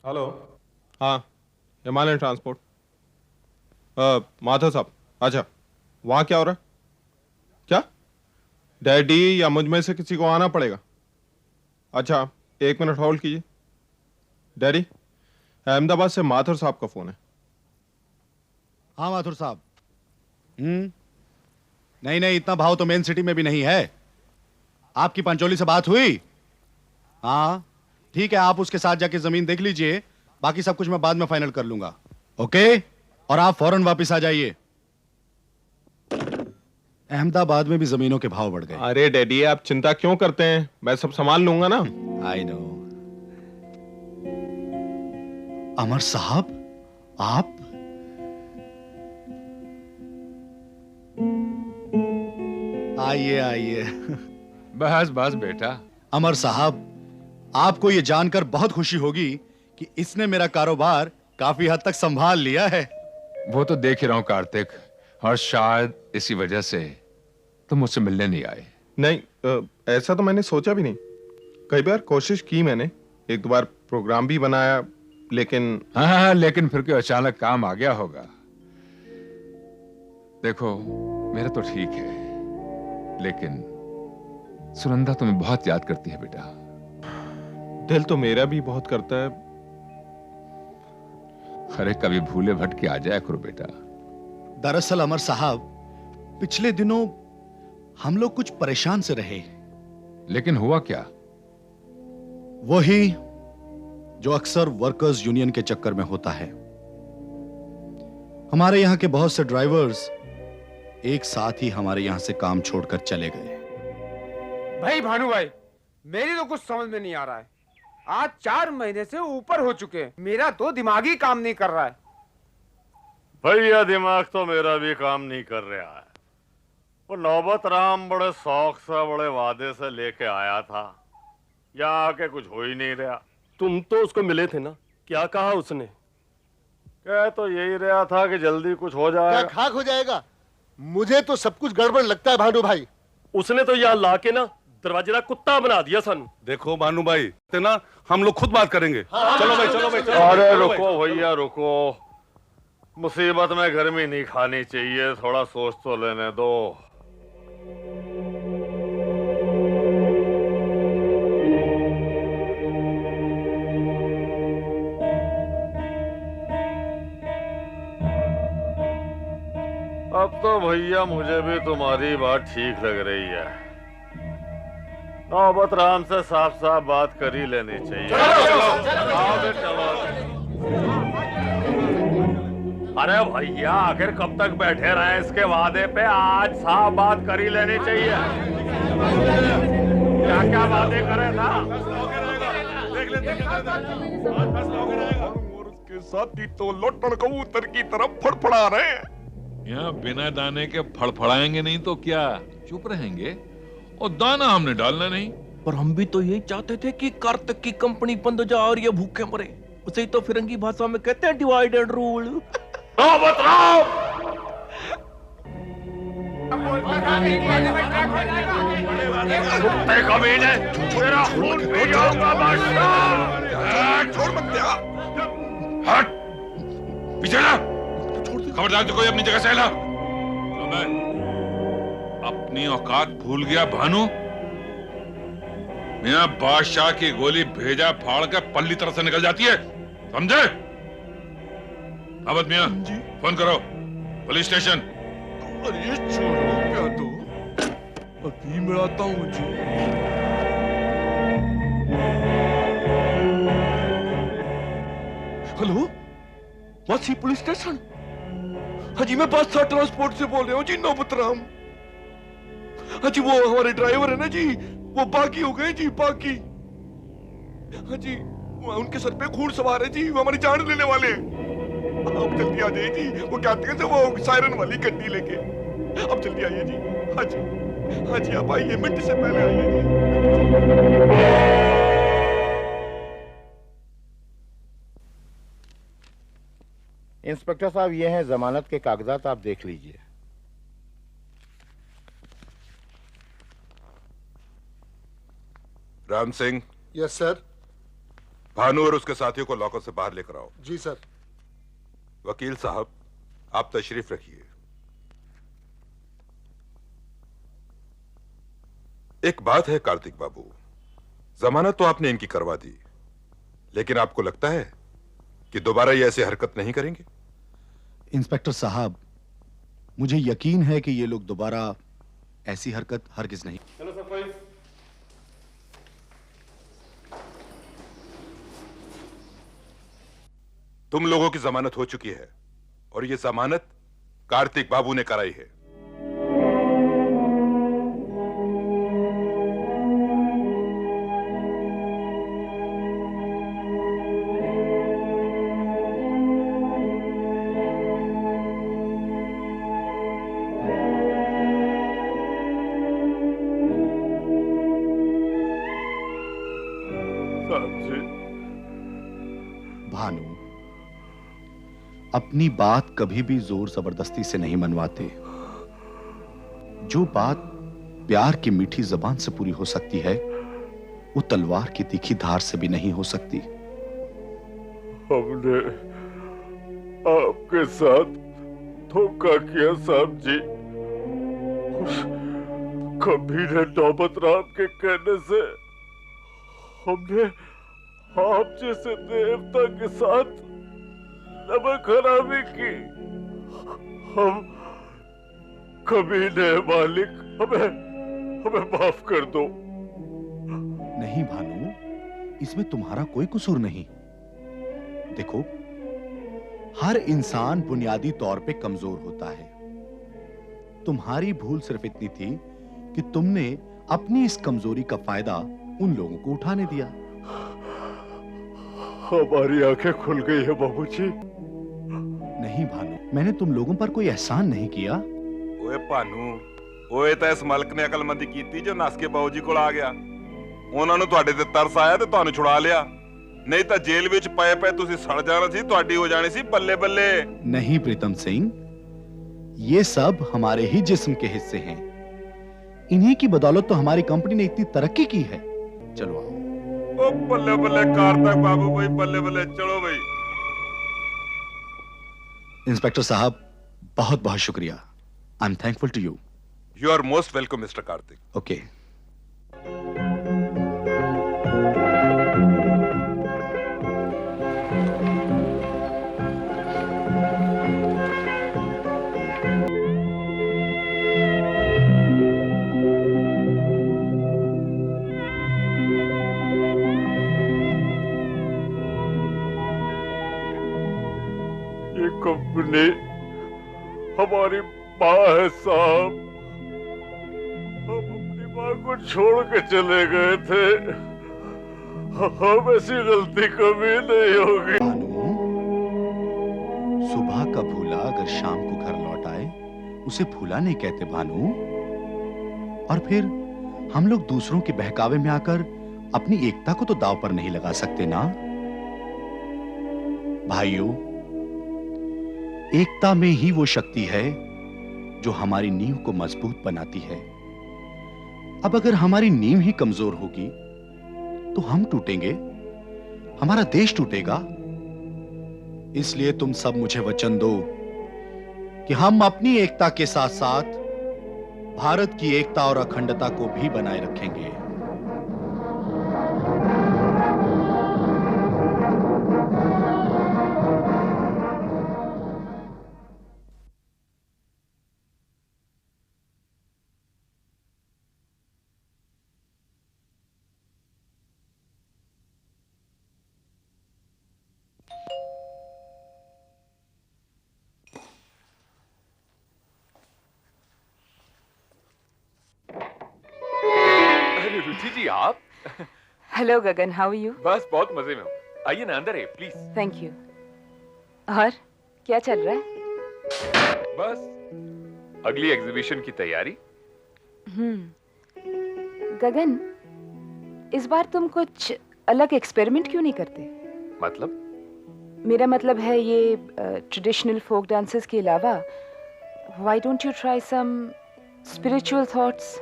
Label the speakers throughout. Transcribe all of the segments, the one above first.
Speaker 1: Hello. हाँ, Himalayan transport. Madhav साहब, अच्छा वहाँ क्या हो रहा है? क्या डैडी या मुझ में से किसी को आना पड़ेगा? अच्छा, 1 मिनट होल्ड कीजिए। डैडी, अहमदाबाद से माथुर साहब का फोन है।
Speaker 2: हाँ माथुर साहब। नहीं नहीं, इतना भाव तो मेन सिटी में भी नहीं है। आपकी पंचोली से बात हुई? हाँ ठीक है, आप उसके साथ जाके जमीन देख लीजिए, बाकी सब कुछ मैं बाद में फाइनल कर लूंगा। ओके, और आप फौरन वापस आ जाइए। अहमदाबाद में भी जमीनों के भाव बढ़ गए।
Speaker 1: अरे डैडी, आप चिंता क्यों करते हैं, मैं सब संभाल लूंगा ना।
Speaker 2: I know. अमर साहब, आप आइए आइए।
Speaker 3: बस बस बेटा।
Speaker 2: अमर साहब, आपको यह जानकर बहुत खुशी होगी कि इसने मेरा कारोबार काफी हद तक संभाल लिया है।
Speaker 3: वो तो देख ही रहा हूं कार्तिक, और शायद इसी वजह से तुम मुझसे मिलने नहीं आए।
Speaker 1: नहीं, ऐसा तो मैंने सोचा भी नहीं। कई बार कोशिश की मैंने, 1-2 बार प्रोग्राम भी बनाया, लेकिन
Speaker 3: हाँ, लेकिन फिर कोई अचानक काम आ गया होगा। देखो, मेरा तो ठीक है, लेकिन सुनंदा तुम्हें बहुत याद करती है बेटा।
Speaker 1: दिल तो मेरा भी बहुत करता है।
Speaker 3: अरे कभी भूले भटके आ जाया करो बेटा।
Speaker 2: दरअसल अमर साहब, पिछले दिनों हम लोग कुछ परेशान से रहे।
Speaker 3: लेकिन हुआ क्या?
Speaker 2: वही जो अक्सर वर्कर्स यूनियन के चक्कर में होता है। हमारे यहां के बहुत से ड्राइवर्स एक साथ ही हमारे यहां से काम छोड़कर चले गए।
Speaker 4: भाई भानु भाई, मेरी तो कुछ समझ में नहीं आ रहा है। आज 4 महीने से ऊपर हो चुके हैं, मेरा तो दिमाग ही काम नहीं कर रहा है।
Speaker 5: भैया दिमाग तो मेरा भी काम नहीं कर रहा है। वो नौबत राम बड़े शौक से, बड़े वादे से लेके आया था, यहाँ आके कुछ हो ही नहीं रहा।
Speaker 6: तुम तो उसको मिले थे ना, क्या कहा उसने?
Speaker 5: कह तो यही रहा था कि जल्दी कुछ हो जाएगा।
Speaker 7: क्या खाक हो जाएगा? मुझे तो सब कुछ गड़बड़ लगता है भानु भाई।
Speaker 6: उसने तो यहाँ लाके ना दरवाजा कुत्ता बना दिया सन।
Speaker 8: देखो भानु भाई, ना हम लोग खुद बात करेंगे। चलो भाई, चलो भाई, चलो।
Speaker 5: अरे रुको भैया रुको, मुसीबत में गर्मी नहीं खानी चाहिए, थोड़ा सोच तो लेने दो। अब तो भैया मुझे भी तुम्हारी बात ठीक लग रही है। नौबत राम से साफ साफ बात कर ही लेनी चाहिए। चलो। अरे भैया, आखिर कब तक बैठे रहे इसके वादे पे? आज साफ बात कर ही लेनी चाहिए। क्या क्या वादे करे था?
Speaker 8: और उसके साथी तो लोटन कबूतर की तरफ फड़फड़ा रहे हैं।
Speaker 9: यहाँ बिना दाने के फड़फड़ाएंगे नहीं तो क्या चुप रहेंगे? और दाना हमने डालना नहीं।
Speaker 10: पर हम भी तो यही चाहते थे कि कार्तिक की कंपनी बंद हो जाए और ये भूखे मरे। उसे ही तो फिरंगी भाषा में कहते हैं डिवाइड एंड रूल।
Speaker 5: बताओ। कुत्ते कमीने, तेरा खून पी जाऊंगा बादशाह।
Speaker 8: छोड़ मत दिया।
Speaker 9: हट पीछे ना, खबरदार तो कोई अपनी जगह से हिला। अपनी औकात भूल गया भानु। मियां बादशाह की गोली भेजा फाड़ कर पल्ली तरह से निकल जाती है, समझे? अवध मियां, फोन करो पुलिस स्टेशन।
Speaker 8: अरे छोड़ो क्या, तो अभी मिलाता हूँ जी।
Speaker 10: हेलो, वासी पुलिस स्टेशन। हाँ जी, मैं बादशाह ट्रांसपोर्ट से बोल रहा हूँ जी, नौबत राम। हाँ जी, वो हमारे ड्राइवर है ना जी, वो बाकी हो गए जी, बाकी। हाँ जी, उनके सर पे खून सवार है जी, वो हमारी जान लेने वाले हैं। अब जल्दी आ जाइए जी, वो कहते हैं वो सायरन वाली गड्डी लेके। अब जल्दी आइए जी। हाँ जी, हाँ जी, आप आइए, मिनट से पहले आइए जी।
Speaker 7: इंस्पेक्टर साहब, ये हैं जमानत के कागजात, आप देख लीजिए।
Speaker 8: राम सिंह।
Speaker 7: Yes sir.
Speaker 11: भानु और उसके साथियों को लॉकर से बाहर लेकर आओ।
Speaker 7: जी सर।
Speaker 11: वकील साहब, आप तशरीफ रखिए। एक बात है कार्तिक बाबू, जमानत तो आपने इनकी करवा दी, लेकिन आपको लगता है कि दोबारा ये ऐसी हरकत नहीं करेंगे?
Speaker 2: इंस्पेक्टर साहब, मुझे यकीन है कि ये लोग दोबारा ऐसी हरकत हरगिज नहीं।
Speaker 5: चलो सब कोई।
Speaker 11: तुम लोगों की जमानत हो चुकी है और ये जमानत कार्तिक बाबू ने कराई है।
Speaker 2: भानु, अपनी बात कभी भी जोर जबरदस्ती से नहीं मनवाते। जो बात प्यार की मीठी जबान से पूरी हो सकती है, वो तलवार की तीखी धार से भी नहीं हो सकती।
Speaker 5: हमने आपके साथ धोखा किया साहब जी। कभी ने नौबत राम के कहने से हमने आप जैसे देवता के साथ नमक हरामी की। हम कभी ने मालिक, हमें माफ कर दो।
Speaker 2: नहीं भानु, इसमें तुम्हारा कोई कसूर नहीं। देखो, हर इंसान बुनियादी तौर पे कमजोर होता है। तुम्हारी भूल सिर्फ इतनी थी कि तुमने अपनी इस कमजोरी का फायदा उन लोगों को उठाने दिया।
Speaker 5: हमारी आंखें खुल गई है बाबूजी।
Speaker 2: नहीं भानु, मैंने तुम लोगों पर कोई एहसान नहीं किया।
Speaker 11: ओए भानु, ओए ਤਾਂ ਇਸ ਮਲਕ ਨੇ ਅਕਲਮੰਦੀ ਕੀਤੀ ਜੋ ਨਸ ਕੇ ਬਾਊ ਜੀ ਕੋਲ ਆ ਗਿਆ। ਉਹਨਾਂ ਨੂੰ ਤੁਹਾਡੇ ਤੇ ਤਰਸ ਆਇਆ ਤੇ ਤੁਹਾਨੂੰ ਛੁਡਾ ਲਿਆ। ਨਹੀਂ ਤਾਂ ਜੇਲ੍ਹ ਵਿੱਚ ਪਏ ਪਏ ਤੁਸੀਂ ਸੜ ਜਾਣਾ ਸੀ, ਤੁਹਾਡੀ ਹੋ ਜਾਣੀ ਸੀ ਬੱਲੇ ਬੱਲੇ।
Speaker 2: नहीं प्रीतम सिंह, ये सब हमारे ही जिस्म के हिस्से हैं। इन्हीं की बदौलत तो हमारी कंपनी ने इतनी तरक्की की है। चलो आओ।
Speaker 11: ओ बल्ले बल्ले कार्तिक बाबू भाई, बल्ले बल्ले, चलो भाई।
Speaker 2: इंस्पेक्टर साहब, बहुत बहुत शुक्रिया। I am thankful to you.
Speaker 11: You are most welcome mister Kartik.
Speaker 2: Okay.
Speaker 5: ये कंपनी हमारी माँ है साहब। हम अपनी माँ को छोड़ के चले गए थे। हम ऐसी गलती कभी नहीं होगी।
Speaker 2: सुबह का भूला अगर शाम को घर लौट आए, उसे भूला नहीं कहते भानु। और फिर हम लोग दूसरों के बहकावे में आकर अपनी एकता को तो दांव पर नहीं लगा सकते ना। भाइयों, एकता में ही वो शक्ति है जो हमारी नींव को मजबूत बनाती है। अब अगर हमारी नींव ही कमजोर होगी तो हम टूटेंगे, हमारा देश टूटेगा। इसलिए तुम सब मुझे वचन दो कि हम अपनी एकता के साथ साथ भारत की एकता और अखंडता को भी बनाए रखेंगे।
Speaker 3: अरे रुचि जी, आप?
Speaker 12: Hello Gagan, how are you?
Speaker 3: बस बहुत मजे में हूँ। आइए ना, अंदर है प्लीज।
Speaker 12: Thank you. और क्या चल रहा है?
Speaker 3: बस अगली एग्जीबिशन की तैयारी।
Speaker 12: गगन, इस बार तुम कुछ अलग एक्सपेरिमेंट क्यों नहीं करते?
Speaker 3: मतलब?
Speaker 12: मेरा मतलब है ये ट्रेडिशनल फोक डांसेस के अलावा why don't you try some spiritual thoughts?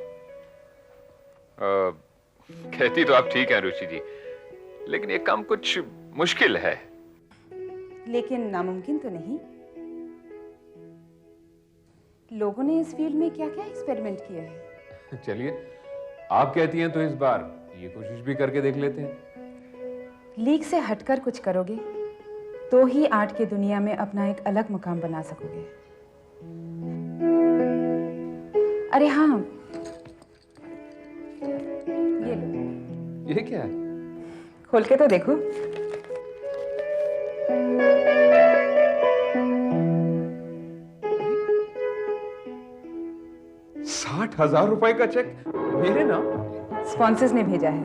Speaker 3: कहती तो आप ठीक है रुचि जी, लेकिन ये काम कुछ मुश्किल है।
Speaker 12: लेकिन नामुमकिन तो नहीं। लोगों ने इस फील्ड में क्या क्या एक्सपेरिमेंट किए हैं।
Speaker 3: चलिए, आप कहती हैं तो इस बार ये कोशिश भी करके देख लेते हैं।
Speaker 12: लीग से हटकर कुछ करोगे तो ही आर्ट की दुनिया में अपना एक अलग मुकाम बना सकोगे। अरे हाँ, ये लो।
Speaker 3: ये क्या है?
Speaker 12: खोल के तो देखो।
Speaker 3: ₹60,000 का चेक मेरे नाम?
Speaker 12: स्पॉन्सर्स ने भेजा है।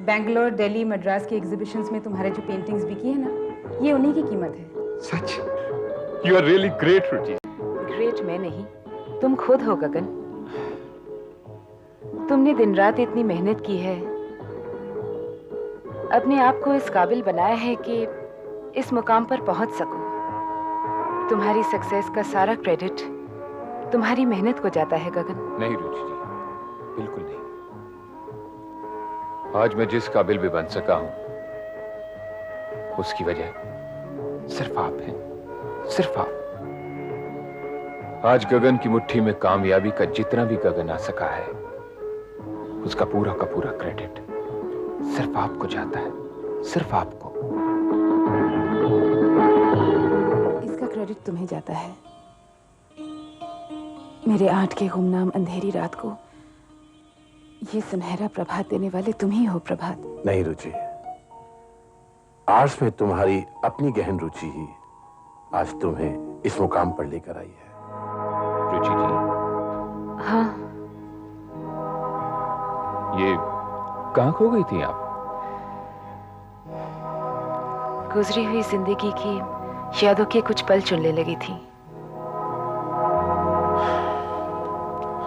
Speaker 12: बेंगलोर, दिल्ली, मद्रास की एग्जीबिशंस में तुम्हारे जो पेंटिंग्स बिकी है ना, ये उन्हीं की कीमत है।
Speaker 3: सच? You are really great Ruchi.
Speaker 12: Great मैं नहीं, तुम खुद हो गगन। तुमने दिन रात इतनी मेहनत की है, अपने आप को इस काबिल बनाया है कि इस मुकाम पर पहुंच सको। तुम्हारी सक्सेस का सारा क्रेडिट तुम्हारी मेहनत को जाता है गगन।
Speaker 3: नहीं रुचि जी, बिल्कुल नहीं। आज मैं जिस काबिल भी बन सका हूं, उसकी वजह सिर्फ आप हैं, सिर्फ आप। आज गगन की मुट्ठी में कामयाबी का जितना भी गगन आ सका है, उसका पूरा का पूरा क्रेडिट सिर्फ आपको जाता है, सिर्फ आपको।
Speaker 12: इसका क्रेडिट तुम्हें जाता है। मेरे आर्ट के गुमनाम अंधेरी रात को ये सुनहरा प्रभात देने वाले तुम ही हो प्रभात।
Speaker 13: नहीं रुचि, आर्ट्स में तुम्हारी अपनी गहन रुचि ही आज तुम्हें इस मुकाम पर लेकर आई है।
Speaker 3: रुचि जी।
Speaker 12: हाँ।
Speaker 3: ये कहाँ खो गई थी आप?
Speaker 12: गुजरी हुई जिंदगी की यादों के कुछ पल चुनने लगी थी।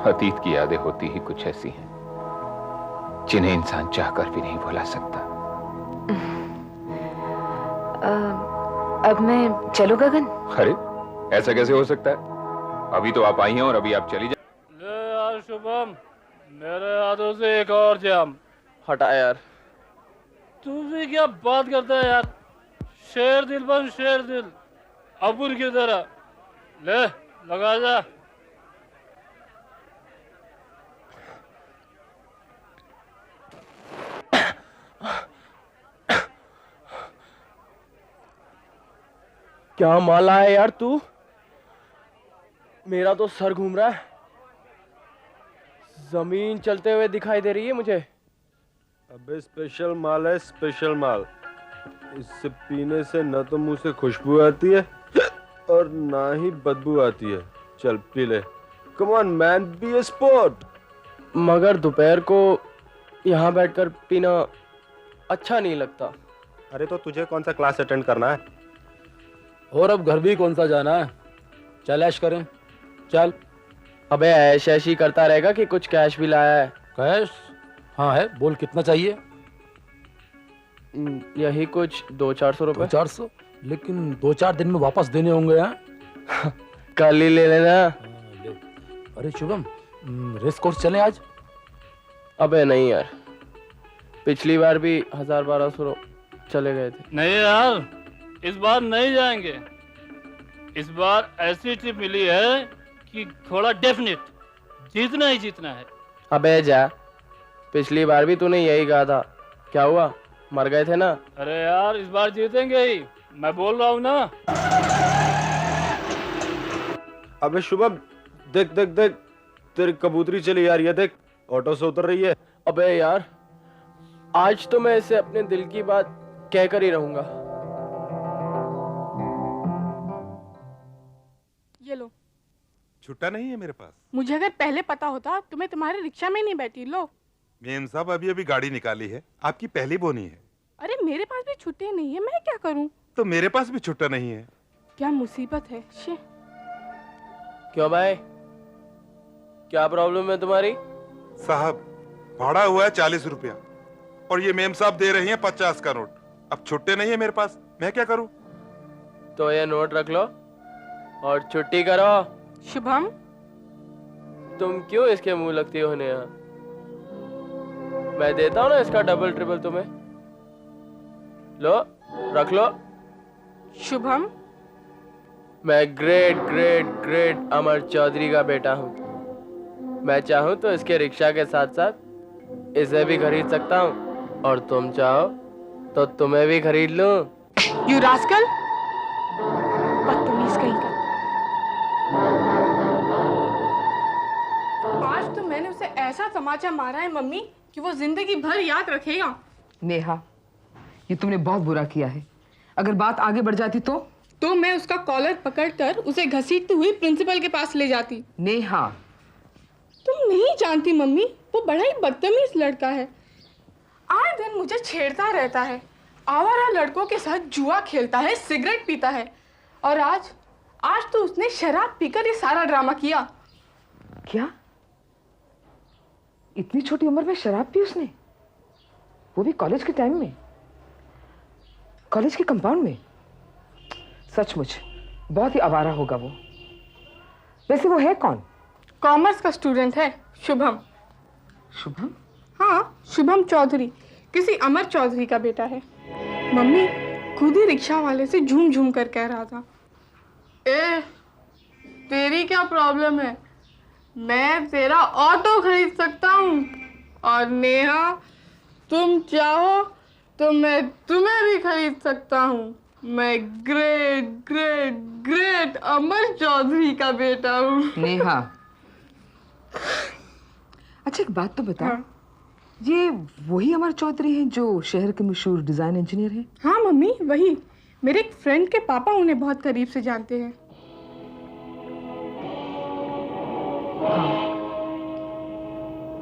Speaker 3: अतीत की यादें होती ही कुछ ऐसी हैं जिन्हें इंसान चाहकर भी नहीं भुला सकता।
Speaker 12: अब मैं चलूं गगन?
Speaker 3: अरे ऐसा कैसे हो सकता है? अभी तो आप आई हैं और अभी आप चली जाए।
Speaker 6: ले यार शुभम, मेरे हाथों से एक और जाम।
Speaker 10: हटा यार।
Speaker 6: तू भी क्या बात करता है यार? शेर दिल बन शेर दिल, अबुल की तरह। ले लगा जा।
Speaker 10: क्या माला है यार तू? मेरा तो सर घूम रहा है। जमीन चलते हुए दिखाई दे रही है मुझे।
Speaker 14: अबे स्पेशल माल है, स्पेशल माल। इससे पीने से न तो मुंह से खुशबू आती है और ना ही बदबू आती है। चल पी ले। Come on man, be a sport.
Speaker 10: मगर दोपहर को यहाँ बैठकर पीना अच्छा नहीं लगता।
Speaker 14: अरे तो तुझे कौन सा क्लास अटेंड करना है?
Speaker 15: और अब घर भी कौन सा जाना है? चल ऐश करें, चल।
Speaker 10: अबे ऐश ऐश ही करता रहेगा कि कुछ कैश भी लाया है?
Speaker 15: कैश? हाँ है, बोल कितना चाहिए?
Speaker 10: यही कुछ 200-400 रुपए।
Speaker 15: 200-400? लेकिन 2-4 दिन में वापस देने होंगे। हैं
Speaker 10: कल ही ले लेना।
Speaker 15: ले। अरे शुभम, रेस कोर्स चलें आज?
Speaker 10: अबे नहीं यार, पिछली बार भी 1000-1200 चले गए थे।
Speaker 6: नहीं यार, इस बार नहीं जाएंगे। इस बार ऐसी ट्रिप मिली है कि थोड़ा डेफिनेट जीतना ही जीतना है।
Speaker 10: अबे जा, पिछली बार भी तूने यही कहा था। क्या हुआ, मर गए थे ना?
Speaker 6: अरे यार इस बार जीतेंगे ही, मैं बोल रहा हूँ ना।
Speaker 14: अबे शुभम, देख देख देख, तेरी कबूतरी चली यार। ये देख, ऑटो से उतर रही है।
Speaker 10: अबे यार, आज तो मैं इसे अपने दिल की बात कहकर ही रहूंगा।
Speaker 16: ये लो।
Speaker 11: छुट्टा नहीं है मेरे पास।
Speaker 16: मुझे अगर पहले पता होता तो मैं तुम्हारे रिक्शा में नहीं बैठी। लो।
Speaker 11: मेम साहब अभी अभी गाड़ी निकाली है, आपकी पहली बोनी है।
Speaker 16: अरे मेरे पास भी छुट्टी नहीं है, मैं क्या करूं?
Speaker 11: तो मेरे पास भी छुट्टा नहीं है।
Speaker 16: क्या मुसीबत है। शे।
Speaker 10: क्यों भाई, क्या प्रॉब्लम है तुम्हारी?
Speaker 11: साहब भाड़ा हुआ है 40 रुपया और ये मेम साहब दे रही हैं 50 का नोट। अब छुट्टे नहीं है मेरे पास, मैं क्या करूं?
Speaker 10: तो ये नोट रख लो और छुट्टी करो।
Speaker 16: शुभम,
Speaker 10: तुम क्यों इसके मुंह लगती हो नेहा? मैं देता हूँ ना इसका डबल ट्रिपल तुम्हें।
Speaker 17: लो, रख लो।
Speaker 16: शुभम,
Speaker 17: मैं ग्रेट ग्रेट ग्रेट अमर चौधरी का बेटा हूँ। मैं चाहूँ तो इसके रिक्शा के साथ साथ इसे भी खरीद सकता हूँ, और तुम चाहो तो तुम्हें भी खरीद लूँ।
Speaker 16: यू रास्कल, बदतमीज कहीं का। आज तो मैंने उसे ऐसा तमाचा मारा है मम्मी कि वो जिंदगी भर याद रखेगा।
Speaker 18: नेहा, ये तुमने बहुत बुरा किया है। अगर बात आगे बढ़ जाती तो
Speaker 16: मैं उसका कॉलर पकड़कर उसे घसीटती हुई प्रिंसिपल के पास ले जाती।
Speaker 18: नेहा,
Speaker 16: तुम नहीं जानती मम्मी, वो बड़ा ही बदतमीज लड़का है। आए दिन मुझे छेड़ता रहता है, आवारा लड़कों के साथ जुआ खेलता है, सिगरेट पीता है, और आज तो उसने शराब पीकर ये सारा ड्रामा किया।
Speaker 18: क्या? इतनी छोटी उम्र में शराब पी उसने? वो भी कॉलेज के टाइम में, कॉलेज के कंपाउंड में? सचमुच बहुत ही आवारा होगा वो। वैसे वो है कौन?
Speaker 16: कॉमर्स का स्टूडेंट है, शुभम।
Speaker 18: शुभम?
Speaker 16: हाँ, शुभम चौधरी, किसी अमर चौधरी का बेटा है। मम्मी खुद ही रिक्शा वाले से झूम झूम कर कह रहा था, तेरी क्या प्रॉब्लम है, मैं तेरा ऑटो खरीद सकता हूँ, और नेहा तुम चाहो तो मैं तुम्हें भी खरीद सकता हूँ। मैं ग्रेट ग्रेट ग्रेट अमर चौधरी का बेटा हूँ।
Speaker 18: नेहा, अच्छा एक बात तो बता। हाँ। ये वही अमर चौधरी हैं जो शहर के मशहूर डिजाइन इंजीनियर हैं?
Speaker 16: हाँ मम्मी, वही। मेरे एक फ्रेंड के पापा उन्हें बहुत करीब से जानते हैं।
Speaker 18: हाँ,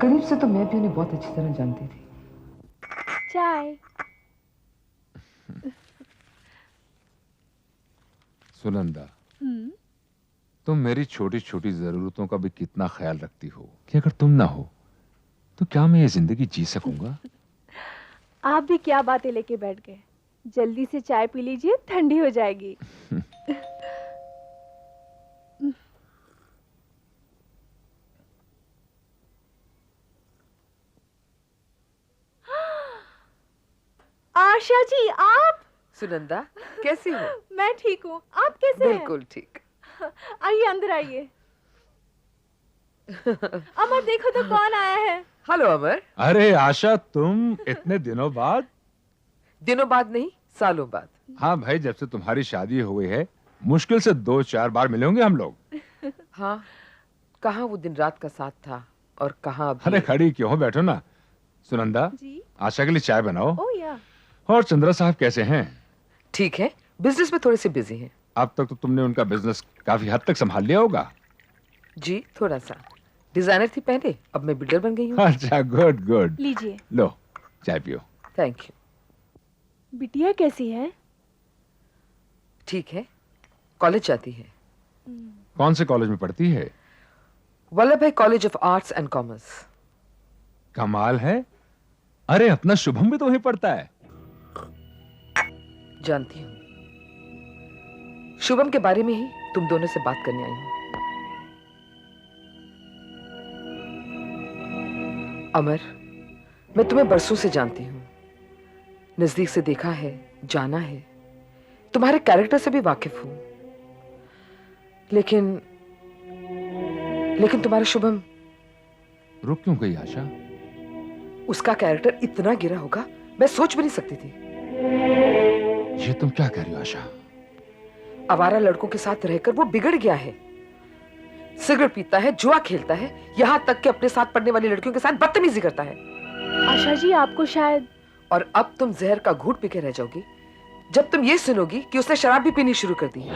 Speaker 18: करीब से तो मैं भी उन्हें बहुत अच्छी तरह जानती थी।
Speaker 19: चाय।
Speaker 9: सुनंदा, तुम मेरी छोटी छोटी जरूरतों का भी कितना ख्याल रखती हो कि अगर तुम ना हो तो क्या मैं ये जिंदगी जी सकूंगा?
Speaker 19: आप भी क्या बातें लेके बैठ गए। जल्दी से चाय पी लीजिए, ठंडी हो जाएगी। आशा जी, आप?
Speaker 18: सुनंदा, कैसी हो?
Speaker 19: मैं ठीक हूँ, आप कैसे हैं?
Speaker 18: बिल्कुल ठीक।
Speaker 19: आइए, अंदर आइए। अमर, देखो तो कौन आया है।
Speaker 18: हेलो अमर।
Speaker 9: अरे आशा, तुम इतने दिनों बाद?
Speaker 18: दिनों बाद नहीं, सालों बाद।
Speaker 9: हाँ भाई, जब से तुम्हारी शादी हो गई है मुश्किल से 2-4 बार मिले होंगे हम लोग।
Speaker 18: हाँ, कहाँ वो दिन रात का साथ था और कहाँ अभी।
Speaker 9: अरे खड़ी क्यों हो, बैठो ना। सुनंदा जी? आशा के लिए चाय बनाओ।
Speaker 19: ओह या।
Speaker 9: और चंद्रा साहब कैसे हैं?
Speaker 18: ठीक है, बिजनेस में थोड़े से बिजी हैं।
Speaker 9: अब तक तो तुमने उनका बिजनेस काफी हद तक संभाल लिया होगा।
Speaker 18: जी थोड़ा सा। डिजाइनर थी पहले, अब मैं बिल्डर बन गई हूँ।
Speaker 9: अच्छा, गुड गुड।
Speaker 19: लीजिए।
Speaker 9: लो चाय पियो।
Speaker 18: Thank you.
Speaker 19: बिटिया कैसी है?
Speaker 18: ठीक है, कॉलेज जाती है।
Speaker 9: कौन से कॉलेज में पढ़ती है?
Speaker 18: वल्लभ भाई college of arts and commerce.
Speaker 9: कमाल है। अरे अपना शुभम भी तो वहीं पढ़ता है।
Speaker 18: जानती हूँ, शुभम के बारे में ही तुम दोनों से बात करने आई हूँ। अमर, मैं तुम्हें बरसों से जानती हूँ, नजदीक से देखा है, जाना है, तुम्हारे कैरेक्टर से भी वाकिफ हूं, लेकिन तुम्हारा शुभम।
Speaker 9: रुक क्यों गई आशा?
Speaker 18: उसका कैरेक्टर इतना गिरा होगा मैं सोच भी नहीं सकती थी।
Speaker 9: ये तुम क्या कह रही हो आशा?
Speaker 18: आवारा लड़कों के साथ रहकर वो बिगड़ गया है, सिगरेट पीता है, जुआ खेलता है, यहां तक कि अपने साथ पढ़ने वाली लड़कियों के साथ बदतमीजी करता है।
Speaker 19: आशा जी, आपको शायद।
Speaker 18: और अब तुम जहर का घूंट पी के रह जाओगी जब तुम ये सुनोगी कि उसने शराब भी पीनी शुरू कर दी है।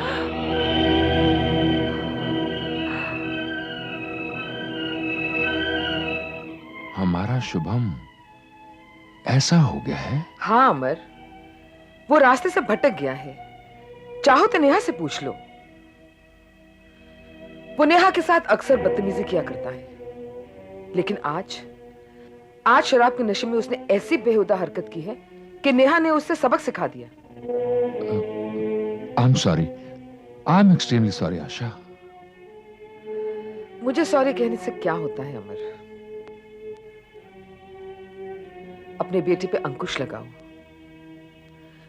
Speaker 9: हमारा शुभम ऐसा हो गया है?
Speaker 18: हाँ अमर, वो रास्ते से भटक गया है। चाहो तो नेहा से पूछ लो। वो नेहा के साथ अक्सर बदतमीजी किया करता है, लेकिन आज शराब के नशे में उसने ऐसी बेहुदा हरकत की है कि नेहा ने उससे सबक सिखा दिया।
Speaker 9: I'm sorry. I'm extremely sorry, आशा।
Speaker 18: मुझे सॉरी कहने से क्या होता है अमर? अपने बेटे पे अंकुश लगाओ।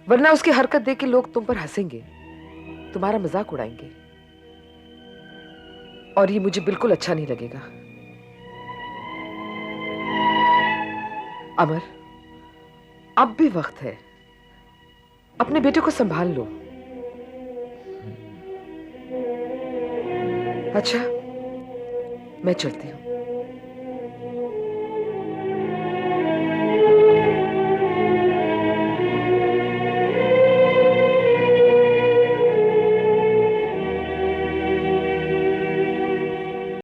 Speaker 18: वरना उसकी हरकत देख के लोग तुम पर हंसेंगे, तुम्हारा मजाक उड़ाएंगे, और ये मुझे बिल्कुल अच्छा नहीं लगेगा। अमर, अब भी वक्त है, अपने बेटे को संभाल लो। अच्छा, मैं चलती हूँ।